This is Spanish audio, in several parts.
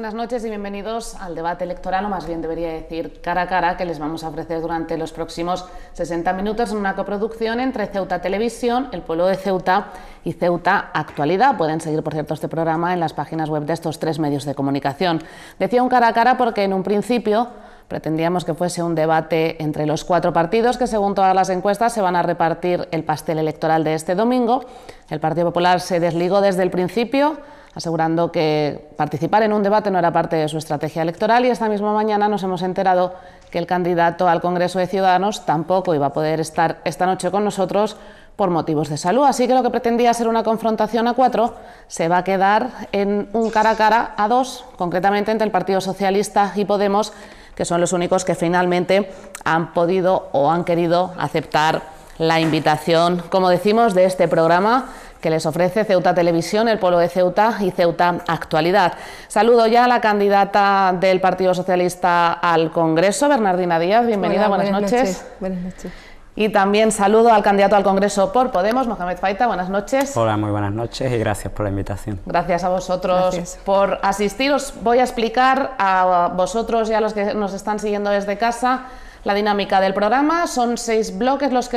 buenas noches y bienvenidos al debate electoral, o más bien debería decir cara a cara, que les vamos a ofrecer durante los próximos 60 minutos en una coproducción entre Ceuta Televisión, El Pueblo de Ceuta y Ceuta Actualidad. Pueden seguir, por cierto, este programa en las páginas web de estos tres medios de comunicación. Decía un cara a cara porque en un principio pretendíamos que fuese un debate entre los cuatro partidos que, según todas las encuestas, se van a repartir el pastel electoral de este domingo. El Partido Popular se desligó desde el principio, asegurando que participar en un debate no era parte de su estrategia electoral, y esta misma mañana nos hemos enterado que el candidato al Congreso de Ciudadanos tampoco iba a poder estar esta noche con nosotros por motivos de salud. Así que lo que pretendía ser una confrontación a cuatro se va a quedar en un cara a cara a dos, concretamente entre el Partido Socialista y Podemos, que son los únicos que finalmente han podido o han querido aceptar la invitación, como decimos, de este programa que les ofrece Ceuta Televisión, El Pueblo de Ceuta y Ceuta Actualidad. Saludo ya a la candidata del Partido Socialista al Congreso, Bernardina Díaz. Bienvenida. Hola, buenas noches. Buenas noches. Y también saludo al candidato al Congreso por Podemos, Mohamed Faita. Buenas noches. Hola, muy buenas noches y gracias por la invitación. Gracias a vosotros por asistir. Os voy a explicar a vosotros y a los que nos están siguiendo desde casa la dinámica del programa. Son 6 bloques los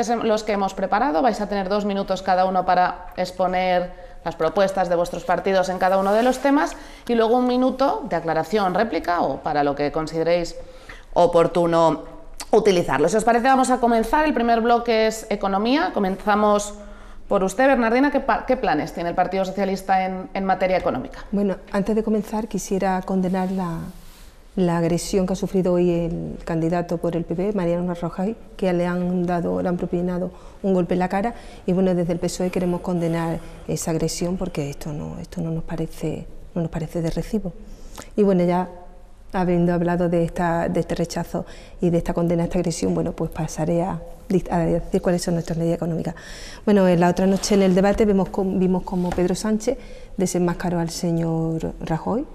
que hemos preparado. Vais a tener 2 minutos cada uno para exponer las propuestas de vuestros partidos en cada uno de los temas, y luego 1 minuto de aclaración, réplica o para lo que consideréis oportuno utilizarlo. Si os parece, vamos a comenzar. El primer bloque es economía. Comenzamos por usted, Bernardina. ¿Qué planes tiene el Partido Socialista en materia económica? Bueno, antes de comenzar quisiera condenar la agresión que ha sufrido hoy el candidato por el PP, Mariano Rajoy, que le han propinado un golpe en la cara, y bueno, desde el PSOE queremos condenar esa agresión porque esto no nos parece de recibo. Y bueno, ya habiendo hablado de este rechazo y de esta condena a esta agresión, bueno, pues pasaré a decir cuáles son nuestras medidas económicas. Bueno, la otra noche en el debate vimos como Pedro Sánchez desenmascaró al señor Rajoy.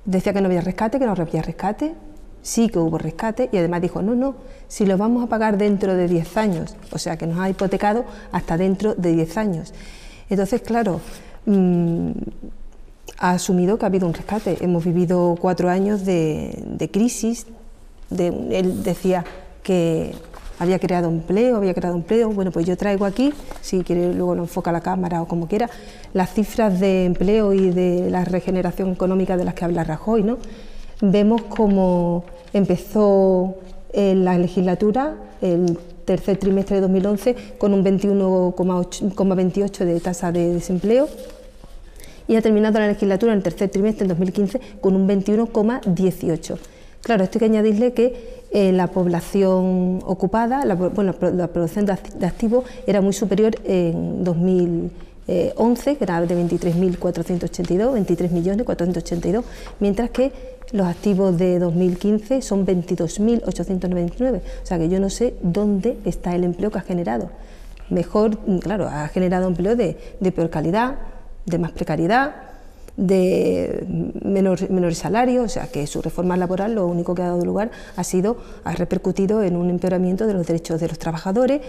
Decía que no había rescate, que no había rescate. Sí que hubo rescate, y además dijo, no, si lo vamos a pagar dentro de 10 años, o sea que nos ha hipotecado hasta dentro de 10 años. Entonces, claro, ha asumido que ha habido un rescate. Hemos vivido 4 años de crisis. Él decía que había creado empleo. Bueno, pues yo traigo aquí, si quiere luego lo enfoca la cámara o como quiera, las cifras de empleo y de la regeneración económica de las que habla Rajoy, ¿no? Vemos cómo empezó la legislatura, el tercer trimestre de 2011, con un 21,28 de tasa de desempleo, y ha terminado la legislatura en el tercer trimestre del 2015 con un 21,18. Claro, esto hay que añadirle que la población ocupada, la producción de activos era muy superior en 2011, que era de 23.482, mientras que los activos de 2015 son 22.899. O sea que yo no sé dónde está el empleo que ha generado. Mejor, claro, ha generado empleo de peor calidad, de más precariedad, de menores salarios, o sea que su reforma laboral lo único que ha dado lugar ha repercutido en un empeoramiento de los derechos de los trabajadores.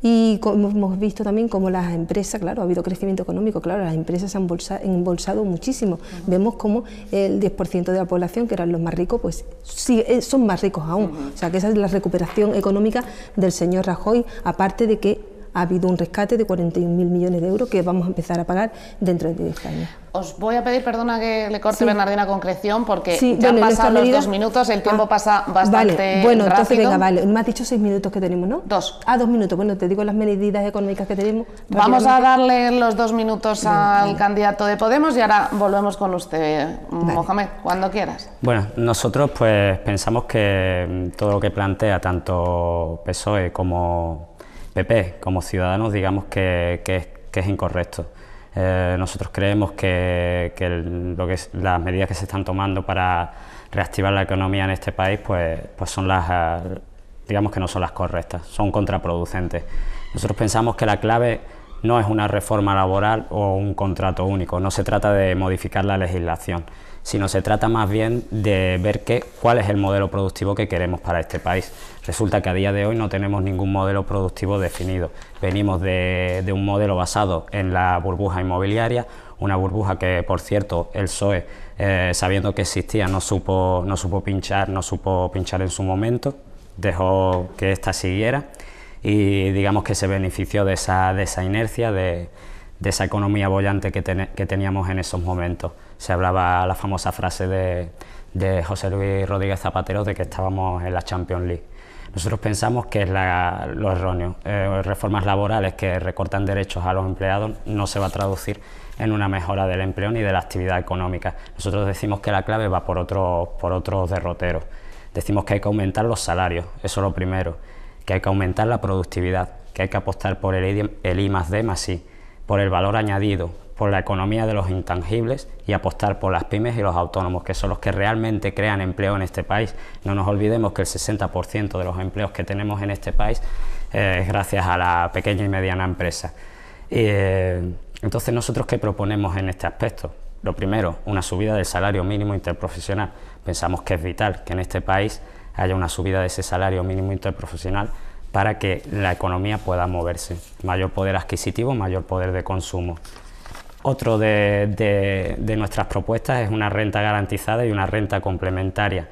Y como hemos visto también como las empresas, claro, ha habido crecimiento económico, claro, las empresas se han embolsado muchísimo. Vemos como el 10% de la población, que eran los más ricos, pues sí, son más ricos aún. O sea que esa es la recuperación económica del señor Rajoy, aparte de que ha habido un rescate de 41.000 millones de euros que vamos a empezar a pagar dentro de 10 años. Os voy a pedir, perdona que le corte, Bernardina, concreción, porque ya han pasado los 2 minutos, el tiempo pasa bastante rápido. Bueno, entonces venga, vale. Me has dicho 6 minutos que tenemos, ¿no? 2. 2 minutos. Bueno, te digo las medidas económicas que tenemos. Vamos a darle los 2 minutos al candidato de Podemos y ahora volvemos con usted, Mohamed, cuando quieras. Bueno, nosotros pues pensamos que todo lo que plantea tanto PSOE como PP como Ciudadanos, digamos que es incorrecto. Nosotros creemos que las medidas que se están tomando para reactivar la economía en este país pues son digamos que no son las correctas, son contraproducentes. Nosotros pensamos que la clave no es una reforma laboral o un contrato único, no se trata de modificar la legislación, sino se trata más bien de ver cuál es el modelo productivo que queremos para este país. Resulta que a día de hoy no tenemos ningún modelo productivo definido. Venimos de un modelo basado en la burbuja inmobiliaria, una burbuja que, por cierto, el PSOE, sabiendo que existía, no supo pinchar en su momento, dejó que esta siguiera y digamos que se benefició de esa inercia, de esa economía bollante que teníamos en esos momentos. Se hablaba la famosa frase de José Luis Rodríguez Zapatero de que estábamos en la Champions League. Nosotros pensamos que es lo erróneo. Reformas laborales que recortan derechos a los empleados no se va a traducir en una mejora del empleo ni de la actividad económica. Nosotros decimos que la clave va por otros derroteros. Decimos que hay que aumentar los salarios, eso es lo primero, que hay que aumentar la productividad, que hay que apostar por el I+D+I, por el valor añadido, por la economía de los intangibles y apostar por las pymes y los autónomos, que son los que realmente crean empleo en este país. No nos olvidemos que el 60% de los empleos que tenemos en este país es gracias a la pequeña y mediana empresa. Entonces, ¿nosotros qué proponemos en este aspecto? Lo primero, una subida del salario mínimo interprofesional. Pensamos que es vital que en este país haya una subida de ese salario mínimo interprofesional para que la economía pueda moverse. Mayor poder adquisitivo, mayor poder de consumo. Otro de nuestras propuestas es una renta garantizada y una renta complementaria.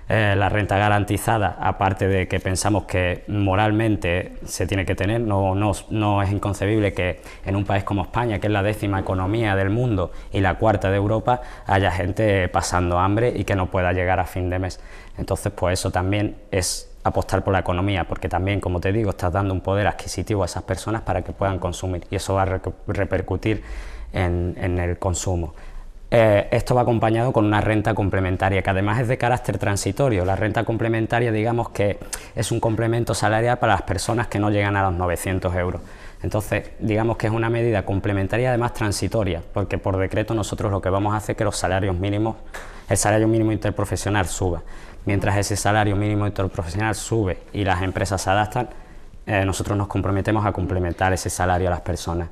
La renta garantizada, aparte de que pensamos que moralmente se tiene que tener, no es inconcebible que en un país como España, que es la 10ª economía del mundo y la 4ª de Europa, haya gente pasando hambre y que no pueda llegar a fin de mes. Entonces, pues eso también es apostar por la economía, porque también, como te digo, estás dando un poder adquisitivo a esas personas para que puedan consumir y eso va a repercutir en el consumo. Esto va acompañado con una renta complementaria que además es de carácter transitorio. La renta complementaria, digamos que es un complemento salarial para las personas que no llegan a los 900 euros. Entonces, digamos que es una medida complementaria además transitoria, porque por decreto nosotros lo que vamos a hacer es que los salarios mínimos, el salario mínimo interprofesional suba. Mientras ese salario mínimo interprofesional sube y las empresas se adaptan, nosotros nos comprometemos a complementar ese salario a las personas.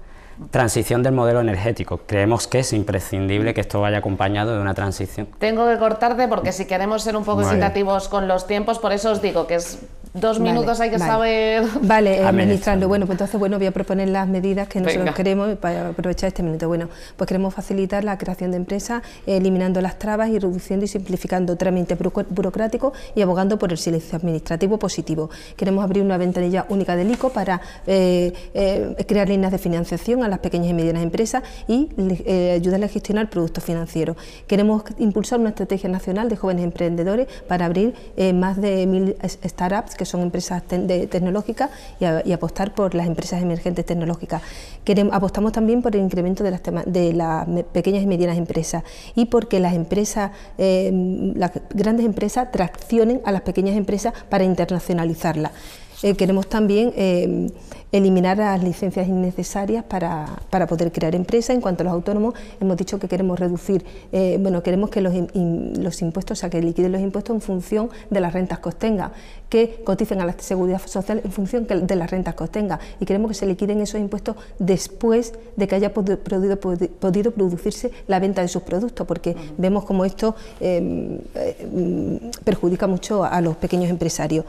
Transición del modelo energético. Creemos que es imprescindible que esto vaya acompañado de una transición. Tengo que cortarte porque si queremos ser un poco equitativos con los tiempos, por eso os digo que es 2 minutos, hay que saber... Vale, administrarlo. Bueno, pues entonces, voy a proponer las medidas que nosotros queremos para aprovechar este minuto. Bueno, pues queremos facilitar la creación de empresas, eliminando las trabas y reduciendo y simplificando trámites burocráticos y abogando por el silencio administrativo positivo. Queremos abrir una ventanilla única del ICO para crear líneas de financiación a las pequeñas y medianas empresas y ayudarles a gestionar productos financieros. Queremos impulsar una estrategia nacional de jóvenes emprendedores para abrir más de 1000 startups, que son empresas tecnológicas, y apostar por las empresas emergentes tecnológicas. Apostamos también por el incremento de las pequeñas y medianas empresas y porque las grandes empresas traccionen a las pequeñas empresas para internacionalizarlas. Queremos también eliminar las licencias innecesarias para poder crear empresas. En cuanto a los autónomos, hemos dicho que queremos reducir, queremos que los impuestos, o sea, que liquiden los impuestos en función de las rentas que obtengan, que coticen a la seguridad social en función de las rentas que obtengan, y queremos que se liquiden esos impuestos después de que haya podido producirse la venta de sus productos, porque vemos como esto perjudica mucho a los pequeños empresarios.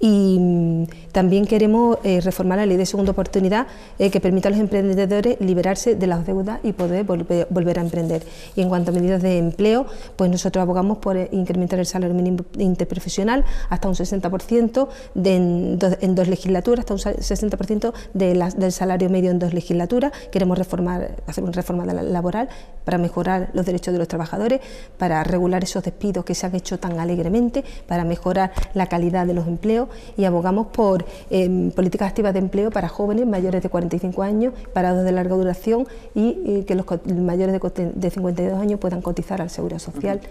Y también queremos reformar la ley de segunda oportunidad que permita a los emprendedores liberarse de las deudas y poder volver a emprender. Y en cuanto a medidas de empleo, pues nosotros abogamos por incrementar el salario mínimo interprofesional hasta un 60% en 2 legislaturas, hasta un 60% del salario medio en 2 legislaturas. Queremos hacer una reforma laboral para mejorar los derechos de los trabajadores, para regular esos despidos que se han hecho tan alegremente, para mejorar la calidad de los empleos, y abogamos por políticas activas de empleo para jóvenes mayores de 45 años, parados de larga duración, y que los mayores de 52 años puedan cotizar al Seguro Social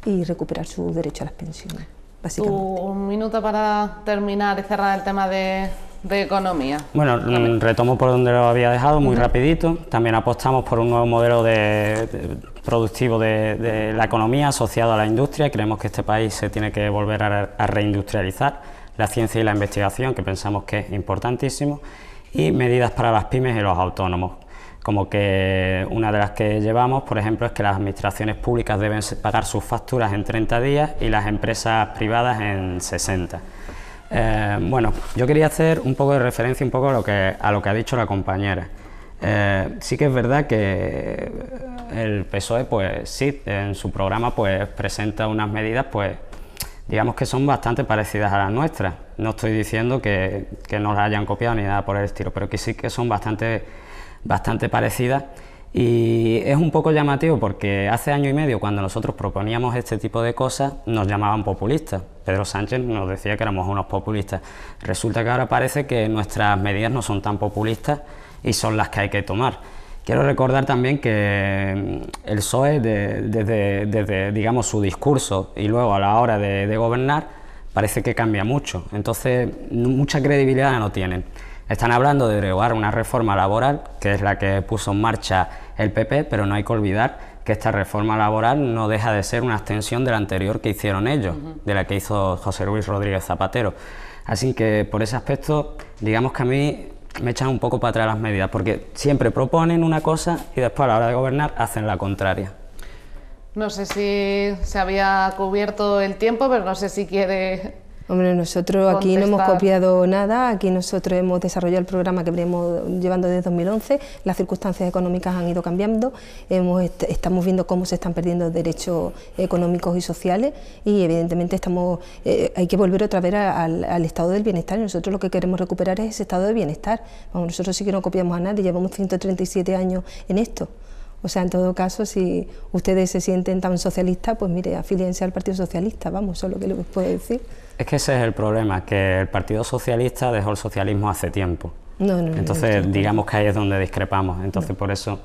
y recuperar su derecho a las pensiones, básicamente. Un minuto para terminar y cerrar el tema de economía. Bueno, retomo por donde lo había dejado, muy rapidito. También apostamos por un nuevo modelo productivo de la economía asociado a la industria. Creemos que este país se tiene que volver a reindustrializar. La ciencia y la investigación, que pensamos que es importantísimo, y medidas para las pymes y los autónomos, como que una de las que llevamos, por ejemplo, es que las administraciones públicas deben pagar sus facturas en 30 días y las empresas privadas en 60. Bueno, yo quería hacer un poco de referencia a lo que ha dicho la compañera. Sí que es verdad que el PSOE, pues sí, en su programa pues presenta unas medidas, pues digamos que son bastante parecidas a las nuestras. No estoy diciendo que nos las hayan copiado ni nada por el estilo, pero que sí que son bastante parecidas. Y es un poco llamativo porque hace año y medio, cuando nosotros proponíamos este tipo de cosas, nos llamaban populistas. Pedro Sánchez nos decía que éramos unos populistas. Resulta que ahora parece que nuestras medidas no son tan populistas y son las que hay que tomar. Quiero recordar también que el PSOE, desde digamos, su discurso y luego a la hora de gobernar, parece que cambia mucho. Entonces, mucha credibilidad no tienen. Están hablando de derogar una reforma laboral, que es la que puso en marcha el PP, pero no hay que olvidar que esta reforma laboral no deja de ser una extensión de la anterior que hicieron ellos, de la que hizo José Luis Rodríguez Zapatero. Así que por ese aspecto, digamos que a mí me echan un poco para atrás las medidas, porque siempre proponen una cosa y después a la hora de gobernar hacen la contraria. No sé si se había cubierto el tiempo, pero no sé si quiere... Hombre, nosotros aquí no hemos copiado nada, aquí nosotros hemos desarrollado el programa que venimos llevando desde 2011, las circunstancias económicas han ido cambiando, estamos viendo cómo se están perdiendo derechos económicos y sociales y evidentemente hay que volver otra vez al estado del bienestar y nosotros lo que queremos recuperar es ese estado de bienestar. Vamos, nosotros sí que no copiamos a nadie, llevamos 137 años en esto. O sea, en todo caso, si ustedes se sienten tan socialistas, pues mire, afíliense al Partido Socialista, vamos, eso es lo que les puedo decir. Es que ese es el problema, que el Partido Socialista dejó el socialismo hace tiempo. Entonces, digamos que ahí es donde discrepamos, entonces por eso...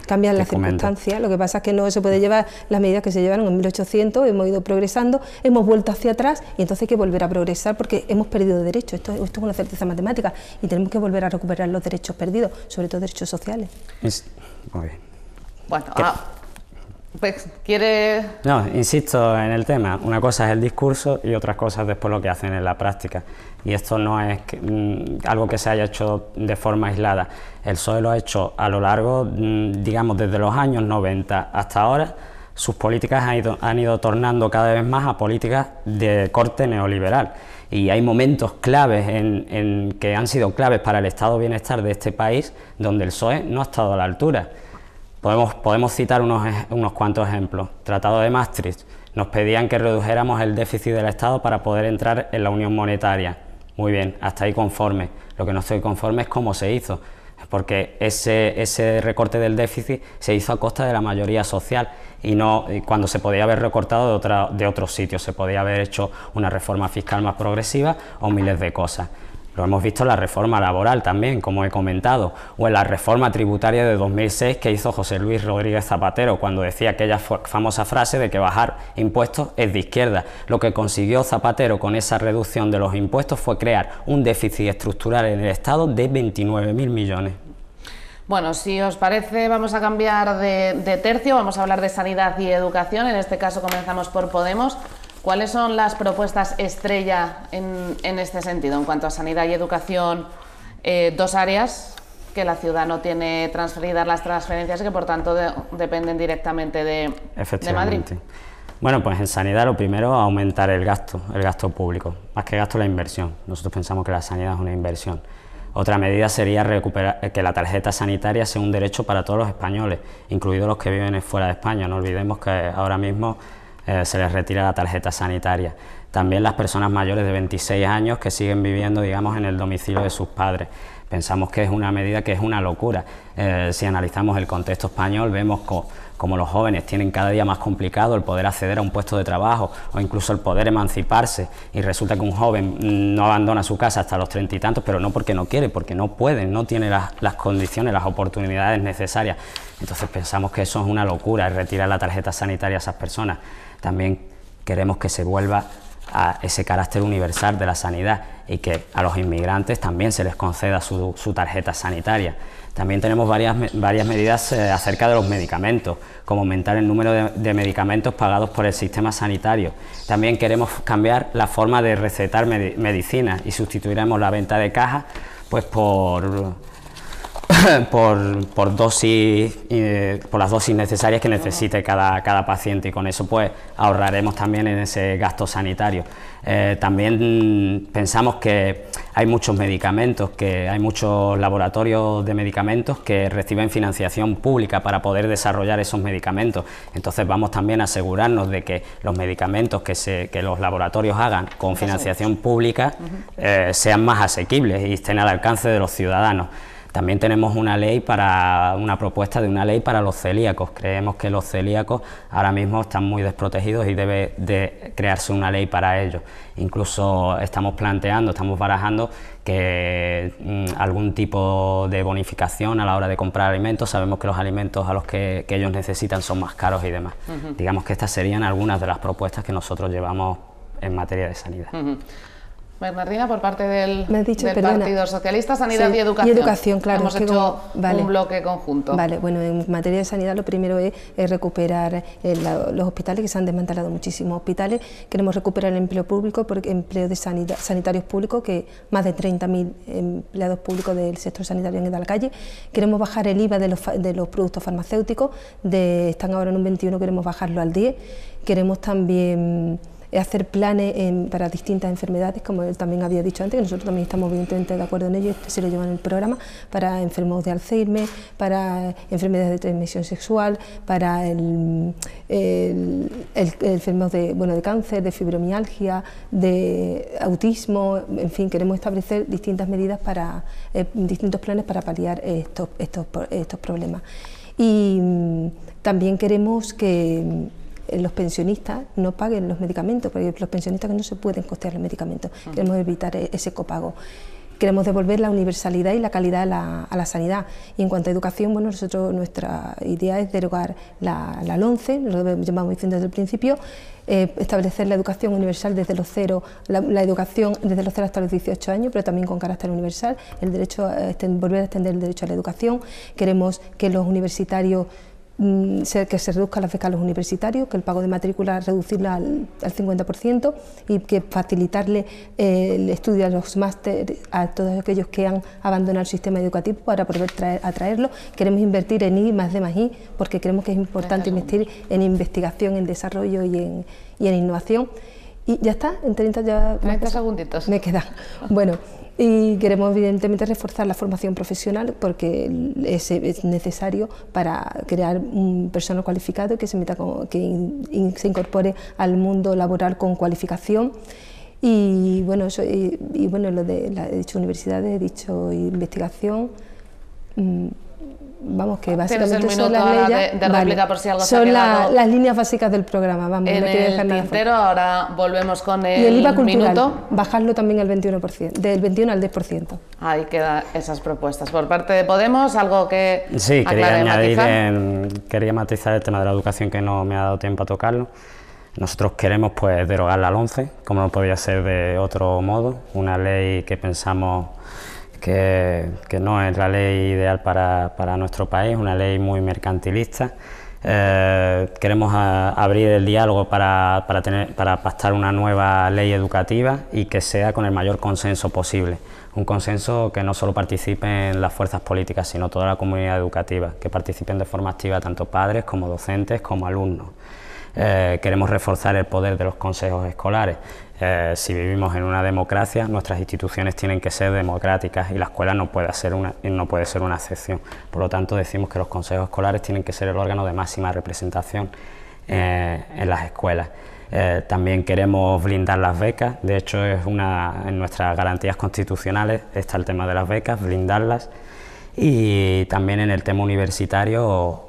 Cambian las circunstancias, lo que pasa es que no se puede llevar las medidas que se llevaron en 1800, hemos ido progresando, hemos vuelto hacia atrás y entonces hay que volver a progresar porque hemos perdido derechos, esto es una certeza matemática y tenemos que volver a recuperar los derechos perdidos, sobre todo derechos sociales. Muy bien. Bueno, pues quiere... No, insisto en el tema, una cosa es el discurso y otras cosas después lo que hacen en la práctica. Y esto no es algo que se haya hecho de forma aislada. El PSOE lo ha hecho a lo largo, digamos, desde los años 90 hasta ahora. Sus políticas han ido tornando cada vez más a políticas de corte neoliberal. Y hay momentos claves que han sido claves para el estado de bienestar de este país donde el PSOE no ha estado a la altura. Podemos citar unos cuantos ejemplos. Tratado de Maastricht. Nos pedían que redujéramos el déficit del Estado para poder entrar en la Unión Monetaria. Muy bien, hasta ahí conforme. Lo que no estoy conforme es cómo se hizo, porque ese recorte del déficit se hizo a costa de la mayoría social y no cuando se podía haber recortado de otros sitios. Se podía haber hecho una reforma fiscal más progresiva o miles de cosas. Lo hemos visto en la reforma laboral también, como he comentado, o en la reforma tributaria de 2006 que hizo José Luis Rodríguez Zapatero, cuando decía aquella famosa frase de que bajar impuestos es de izquierda. Lo que consiguió Zapatero con esa reducción de los impuestos fue crear un déficit estructural en el Estado de 29.000 millones. Bueno, si os parece, vamos a cambiar de tercio, vamos a hablar de sanidad y educación. En este caso comenzamos por Podemos. ¿Cuáles son las propuestas estrella en este sentido? En cuanto a sanidad y educación, dos áreas que la ciudad no tiene transferidas las transferencias y que por tanto dependen directamente de Madrid. Bueno, pues en sanidad lo primero, aumentar el gasto público, más que gasto la inversión. Nosotros pensamos que la sanidad es una inversión. Otra medida sería recuperar que la tarjeta sanitaria sea un derecho para todos los españoles, incluidos los que viven fuera de España. No olvidemos que ahora mismo se les retira la tarjeta sanitaria. También las personas mayores de 26 años que siguen viviendo, digamos, en el domicilio de sus padres. Pensamos que es una medida que es una locura. Si analizamos el contexto español, vemos como los jóvenes tienen cada día más complicado el poder acceder a un puesto de trabajo o incluso el poder emanciparse, y resulta que un joven no abandona su casa hasta los 30 y tantos, pero no porque no quiere, porque no puede, no tiene las condiciones, las oportunidades necesarias. Entonces pensamos que eso es una locura, retirar la tarjeta sanitaria a esas personas. También queremos que se vuelva a ese carácter universal de la sanidad y que a los inmigrantes también se les conceda su tarjeta sanitaria. También tenemos varias medidas acerca de los medicamentos, como aumentar el número de medicamentos pagados por el sistema sanitario. También queremos cambiar la forma de recetar medicinas y sustituiremos la venta de cajas pues por dosis, por las dosis necesarias que necesite cada paciente, y con eso pues ahorraremos también en ese gasto sanitario. También pensamos que hay muchos medicamentos, hay muchos laboratorios de medicamentos que reciben financiación pública para poder desarrollar esos medicamentos. Entonces vamos también a asegurarnos de que los medicamentos que los laboratorios hagan con financiación pública sean más asequibles y estén al alcance de los ciudadanos. También tenemos una propuesta de una ley para los celíacos. Creemos que los celíacos ahora mismo están muy desprotegidos y debe de crearse una ley para ellos. Incluso estamos barajando que algún tipo de bonificación a la hora de comprar alimentos. Sabemos que los alimentos a los que ellos necesitan son más caros y demás. Digamos que estas serían algunas de las propuestas que nosotros llevamos en materia de sanidad. Bernardina, por parte del perdona, Partido Socialista, Sanidad y Educación. Y Educación, claro. Hemos hecho un bloque conjunto. Vale, bueno, en materia de sanidad lo primero es recuperar los hospitales, que se han desmantelado muchísimos hospitales. Queremos recuperar el empleo público, porque empleo de sanitarios públicos, que más de 30.000 empleados públicos del sector sanitario han ido a la calle. Queremos bajar el IVA de los productos farmacéuticos, están ahora en un 21, queremos bajarlo al 10. Queremos también hacer planes para distintas enfermedades, como él también había dicho antes, que nosotros también estamos evidentemente de acuerdo en ello, esto se lo llevan en el programa, para enfermos de Alzheimer, para enfermedades de transmisión sexual, para enfermos de cáncer, de fibromialgia, de autismo, en fin, queremos establecer distintas medidas distintos planes para paliar estos problemas. Y también queremos que los pensionistas no paguen los medicamentos, porque los pensionistas no se pueden costear los medicamentos. Queremos evitar ese copago. Queremos devolver la universalidad y la calidad a la sanidad. Y en cuanto a educación, bueno, nuestra idea es derogar la LOMCE, lo llevamos diciendo desde el principio, establecer la educación universal desde los cero, la educación desde los 0 hasta los 18 años, pero también con carácter universal, volver a extender el derecho a la educación. Queremos que los universitarios que se reduzcan las becas a los universitarios, que el pago de matrícula reducirlo al 50% y que facilitarle el estudio a los másteres a todos aquellos que han abandonado el sistema educativo para poder atraerlos. Queremos invertir en I+D+I, porque creemos que es importante invertir en investigación, en desarrollo y en innovación. Y ya está, en 30 segunditos. Me queda. Bueno, y queremos evidentemente reforzar la formación profesional, porque es necesario para crear un personal cualificado que se incorpore al mundo laboral con cualificación. Y bueno, he dicho universidades, he dicho investigación. Vamos, que básicamente son las leyes de réplica, por si algo son las líneas básicas del programa. Vamos, en no quiero dejar el nada tintero. Ahora volvemos con el IVA cultural, minuto. bajarlo también al 21%, del 21 al 10%. Ahí quedan esas propuestas. Por parte de Podemos, algo que sí, quería matizar el tema de la educación, que no me ha dado tiempo a tocarlo. Nosotros queremos pues derogar la LOMCE, como no podía ser de otro modo, una ley que pensamos que no es la ley ideal para nuestro país, una ley muy mercantilista. Queremos abrir el diálogo para pactar una nueva ley educativa y que sea con el mayor consenso posible. Un consenso que no solo participen las fuerzas políticas, sino toda la comunidad educativa, que participen de forma activa tanto padres como docentes como alumnos. Queremos reforzar el poder de los consejos escolares. Si vivimos en una democracia, nuestras instituciones tienen que ser democráticas y la escuela no puede ser una excepción. Por lo tanto, decimos que los consejos escolares tienen que ser el órgano de máxima representación en las escuelas. También queremos blindar las becas. De hecho, en nuestras garantías constitucionales está el tema de las becas, blindarlas. Y también en el tema universitario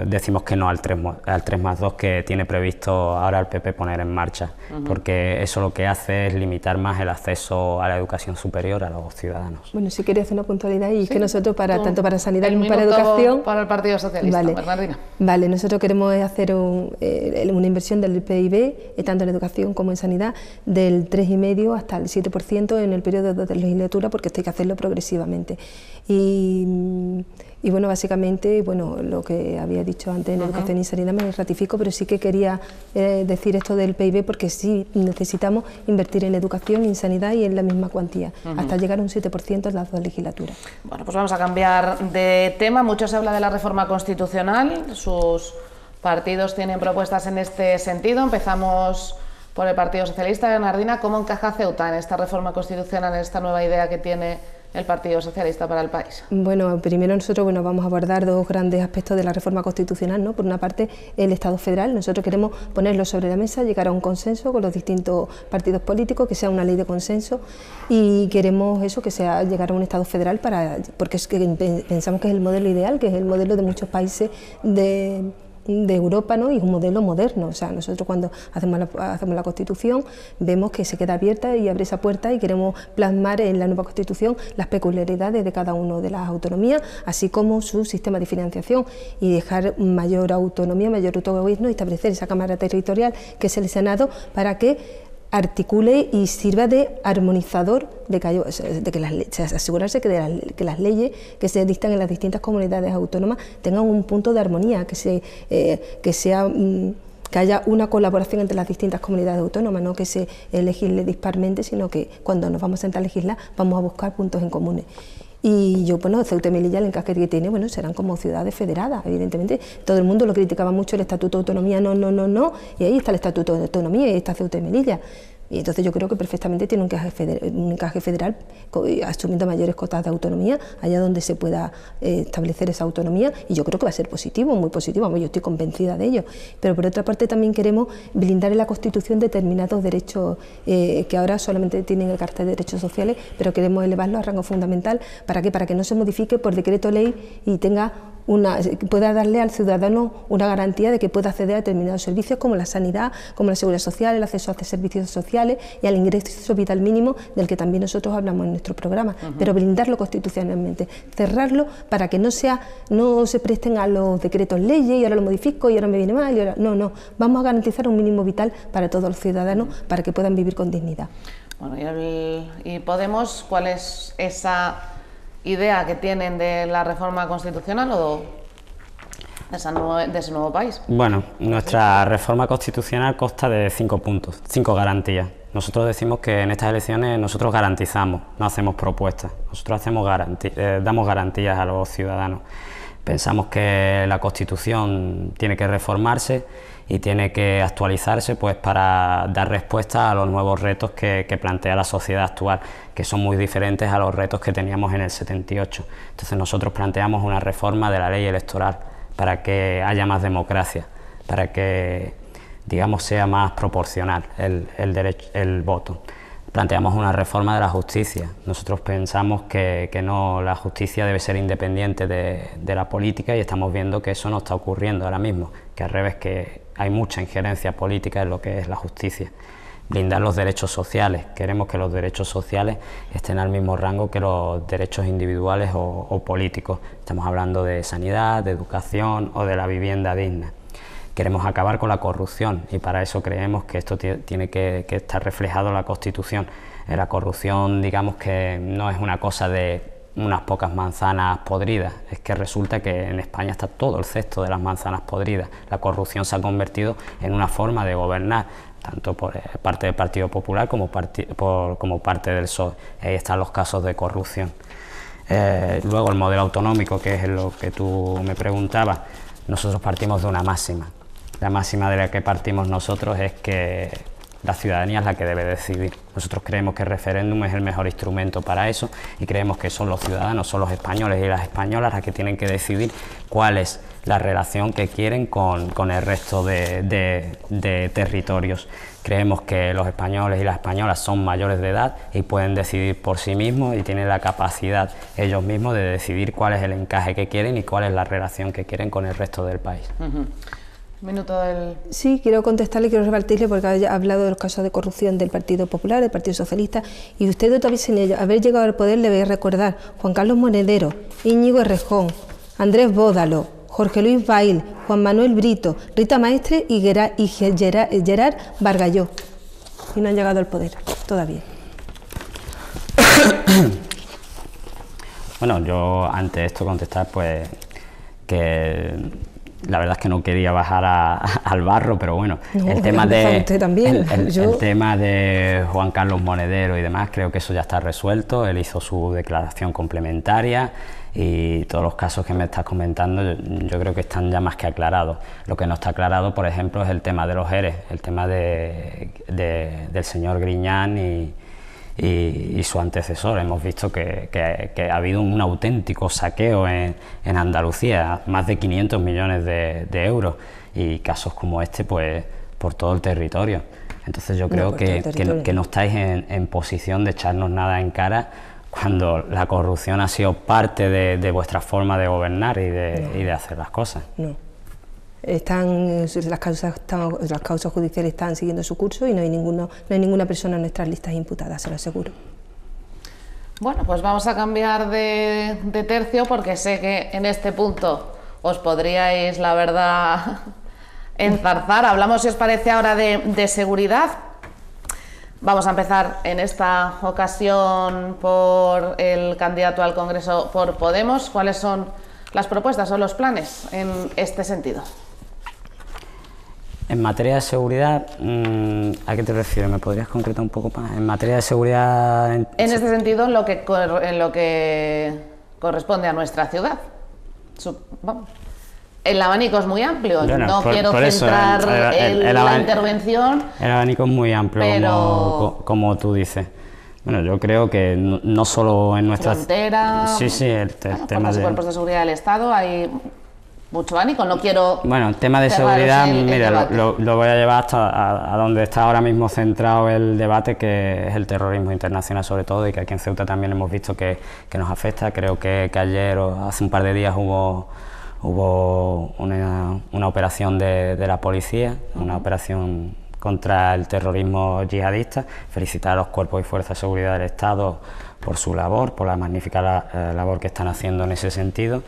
decimos que no al 3+2 que tiene previsto ahora el PP poner en marcha, porque eso lo que hace es limitar más el acceso a la educación superior a los ciudadanos. Bueno, si quería hacer una puntualidad, y que nosotros tanto para sanidad como para educación, para el Partido Socialista, vale, Bernardina. Vale, nosotros queremos hacer una inversión del PIB, tanto en educación como en sanidad, del 3,5 hasta el 7% en el periodo de legislatura, porque esto hay que hacerlo progresivamente. Y bueno, básicamente, lo que había dicho antes en educación y sanidad me ratifico, pero sí que quería decir esto del PIB, porque sí necesitamos invertir en educación, en sanidad y en la misma cuantía, hasta llegar a un 7% en las 2 legislaturas. Bueno, pues vamos a cambiar de tema. Mucho se habla de la reforma constitucional, sus partidos tienen propuestas en este sentido. Empezamos por el Partido Socialista. Bernardina, ¿cómo encaja Ceuta en esta reforma constitucional, en esta nueva idea que tiene el Partido Socialista para el país? Bueno, primero nosotros vamos a abordar dos grandes aspectos de la reforma constitucional, ¿no? Por una parte, el Estado federal. Nosotros queremos ponerlo sobre la mesa, llegar a un consenso con los distintos partidos políticos, que sea una ley de consenso, y queremos eso, que sea llegar a un Estado federal, porque es que pensamos que es el modelo ideal, que es el modelo de muchos países de Europa, ¿no? Y es un modelo moderno. O sea, nosotros cuando hacemos la Constitución vemos que se queda abierta y abre esa puerta, y queremos plasmar en la nueva Constitución las peculiaridades de cada una de las autonomías, así como su sistema de financiación, y dejar mayor autonomía, mayor autogobierno, y establecer esa Cámara Territorial que es el Senado, para que articule y sirva de armonizador, asegurarse que las leyes que se dictan en las distintas comunidades autónomas tengan un punto de armonía, que haya una colaboración entre las distintas comunidades autónomas, no que se legisle disparmente, sino que cuando nos vamos a sentar a legislar vamos a buscar puntos en comunes. Y yo, bueno, Ceuta y Melilla, el encaje que tiene, bueno, serán como ciudades federadas, evidentemente. Todo el mundo lo criticaba mucho, el Estatuto de Autonomía, no, y ahí está el Estatuto de Autonomía, y ahí está Ceuta y Melilla. Y entonces yo creo que perfectamente tiene un encaje federal, asumiendo mayores cotas de autonomía, allá donde se pueda establecer esa autonomía, y yo creo que va a ser positivo, muy positivo, yo estoy convencida de ello. Pero por otra parte también queremos blindar en la Constitución determinados derechos que ahora solamente tienen el carácter de derechos sociales, pero queremos elevarlos a rango fundamental. ¿Para qué? Para que no se modifique por decreto ley y pueda darle al ciudadano una garantía de que pueda acceder a determinados servicios como la sanidad, como la seguridad social, el acceso a servicios sociales y al ingreso vital mínimo, del que también nosotros hablamos en nuestro programa, pero blindarlo constitucionalmente, cerrarlo para que no se presten a los decretos leyes, y ahora lo modifico y ahora me viene mal, y ahora no, vamos a garantizar un mínimo vital para todos los ciudadanos, para que puedan vivir con dignidad. Bueno, y Podemos, ¿cuál es esa idea que tienen de la reforma constitucional o de ese nuevo país? Bueno, nuestra reforma constitucional consta de 5 puntos, 5 garantías. Nosotros decimos que en estas elecciones nosotros garantizamos, no hacemos propuestas, nosotros damos garantías a los ciudadanos. Pensamos que la Constitución tiene que reformarse y tiene que actualizarse, pues, para dar respuesta a los nuevos retos que plantea la sociedad actual, que son muy diferentes a los retos que teníamos en el 78. Entonces nosotros planteamos una reforma de la ley electoral para que haya más democracia, para que, digamos, sea más proporcional el voto. Planteamos una reforma de la justicia. Nosotros pensamos que la justicia debe ser independiente de la política, y estamos viendo que eso no está ocurriendo ahora mismo, que al revés, que hay mucha injerencia política en lo que es la justicia. Blindar los derechos sociales. Queremos que los derechos sociales estén al mismo rango que los derechos individuales o políticos. Estamos hablando de sanidad, de educación o de la vivienda digna. Queremos acabar con la corrupción, y para eso creemos que esto tiene que estar reflejado en la Constitución. La corrupción, digamos, que no es una cosa de unas pocas manzanas podridas, es que resulta que en España está todo el cesto de las manzanas podridas. La corrupción se ha convertido en una forma de gobernar, tanto por parte del Partido Popular como parte del PSOE. Ahí están los casos de corrupción. Luego el modelo autonómico, que es lo que tú me preguntabas, nosotros partimos de una máxima. La máxima de la que partimos nosotros es que la ciudadanía es la que debe decidir. Nosotros creemos que el referéndum es el mejor instrumento para eso, y creemos que son los ciudadanos, son los españoles y las españolas las que tienen que decidir cuál es la relación que quieren con el resto de territorios. Creemos que los españoles y las españolas son mayores de edad y pueden decidir por sí mismos, y tienen la capacidad ellos mismos de decidir cuál es el encaje que quieren y cuál es la relación que quieren con el resto del país. Minuto del... Sí, quiero contestarle, quiero rebatirle, porque ha hablado de los casos de corrupción del Partido Popular, del Partido Socialista, y usted todavía sin haber llegado al poder le voy a recordar: Juan Carlos Monedero, Íñigo Errejón, Andrés Bódalo, Jorge Luis Bail, Juan Manuel Brito, Rita Maestre y Gerard Bargalló, y no han llegado al poder todavía. Bueno, yo ante esto contestar, pues, que la verdad es que no quería bajar al barro, pero bueno, no, el tema de usted también. el tema de Juan Carlos Monedero y demás, creo que eso ya está resuelto. Él hizo su declaración complementaria y todos los casos que me estás comentando yo creo que están ya más que aclarados. Lo que no está aclarado, por ejemplo, es el tema de los ERE, el tema del señor Griñán y su antecesor. Hemos visto que ha habido un auténtico saqueo en Andalucía, más de 500 millones de euros, y casos como este pues por todo el territorio. Entonces yo creo que no estáis en posición de echarnos nada en cara cuando la corrupción ha sido parte de vuestra forma de gobernar y de hacer las cosas. No. Las causas judiciales están siguiendo su curso y no hay ninguna persona en nuestras listas imputada, se lo aseguro. Bueno, pues vamos a cambiar de tercio, porque sé que en este punto os podríais, la verdad, enzarzar. Hablamos, si os parece, ahora de seguridad. Vamos a empezar en esta ocasión por el candidato al Congreso por Podemos. ¿Cuáles son las propuestas o los planes en este sentido? En materia de seguridad, ¿a qué te refieres? ¿Me podrías concretar un poco más? En materia de seguridad... En este sentido, en lo que corresponde a nuestra ciudad. El abanico es muy amplio, bueno, no quiero centrar la intervención. El abanico es muy amplio, pero... como tú dices. Bueno, yo creo que no solo en nuestra... Frontera... Sí, el tema de... cuerpos de seguridad del Estado hay... mucho abanico, no quiero... Bueno, el tema de seguridad, mira, lo voy a llevar hasta a donde está ahora mismo centrado el debate, que es el terrorismo internacional sobre todo, y que aquí en Ceuta también hemos visto que nos afecta. Creo que ayer o hace un par de días hubo una operación de la policía, una operación contra el terrorismo yihadista. Felicitar a los cuerpos y fuerzas de seguridad del Estado por su labor, por la magnífica labor que están haciendo en ese sentido.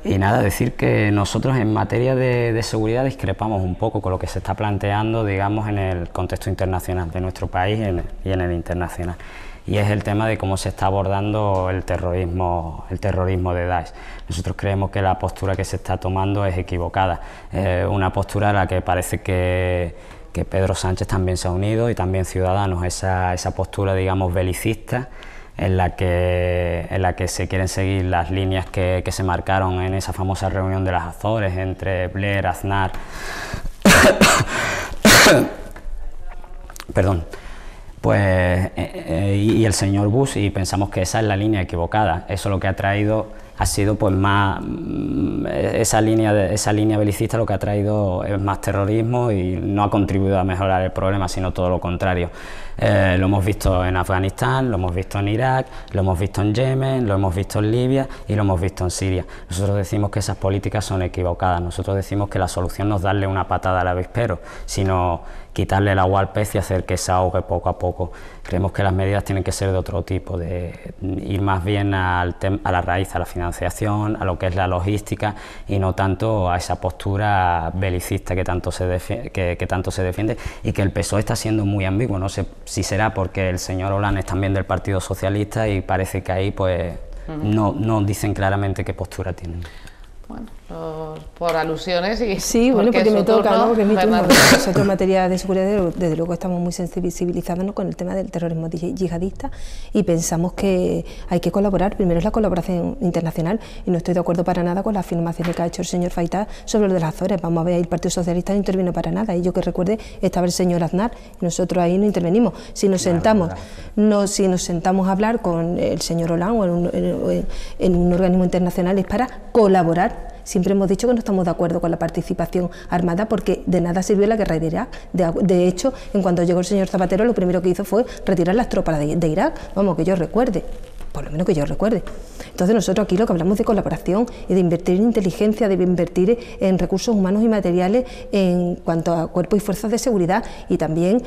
Y nada, decir que nosotros en materia de seguridad discrepamos un poco con lo que se está planteando, digamos, en el contexto internacional de nuestro país y en el internacional. Y es el tema de cómo se está abordando el terrorismo de Daesh. Nosotros creemos que la postura que se está tomando es equivocada, una postura a la que parece que Pedro Sánchez también se ha unido, y también Ciudadanos, esa postura, digamos, belicista, en la que se quieren seguir las líneas que se marcaron en esa famosa reunión de las Azores entre Blair, Aznar perdón, pues y el señor Bush, y pensamos que esa es la línea equivocada. Eso lo que ha traído ha sido pues más esa línea belicista, lo que ha traído es más terrorismo y no ha contribuido a mejorar el problema, sino todo lo contrario. Lo hemos visto en Afganistán, lo hemos visto en Irak, lo hemos visto en Yemen, lo hemos visto en Libia y lo hemos visto en Siria. Nosotros decimos que esas políticas son equivocadas. Nosotros decimos que la solución no es darle una patada al avispero, sino quitarle el agua al pez y hacer que se ahogue poco a poco. Creemos que las medidas tienen que ser de otro tipo, de ir más bien a la raíz, a la financiación, a lo que es la logística, y no tanto a esa postura belicista que tanto se defiende, y que el PSOE está siendo muy ambiguo. No sé si será porque el señor Hollande es también del Partido Socialista y parece que ahí pues no dicen claramente qué postura tienen. Bueno, por alusiones y... Sí, bueno, porque me toca, ¿no? Porque nosotros en materia de seguridad, desde luego estamos muy sensibilizándonos con el tema del terrorismo yihadista, y pensamos que hay que colaborar. Primero es la colaboración internacional, y no estoy de acuerdo para nada con las afirmaciones que ha hecho el señor Faitá sobre lo de las Azores. Vamos a ver, ahí el Partido Socialista no intervino para nada, y yo que recuerde estaba el señor Aznar, y nosotros ahí no intervenimos. Si nos sentamos a hablar con el señor Hollande o en un organismo internacional es para colaborar. Siempre hemos dicho que no estamos de acuerdo con la participación armada, porque de nada sirvió la guerra de Irak. De hecho, en cuanto llegó el señor Zapatero, lo primero que hizo fue retirar las tropas de Irak, vamos, que yo recuerde. Por lo menos que yo recuerde. Entonces nosotros aquí lo que hablamos de colaboración y de invertir en inteligencia, de invertir en recursos humanos y materiales en cuanto a cuerpos y fuerzas de seguridad, y también,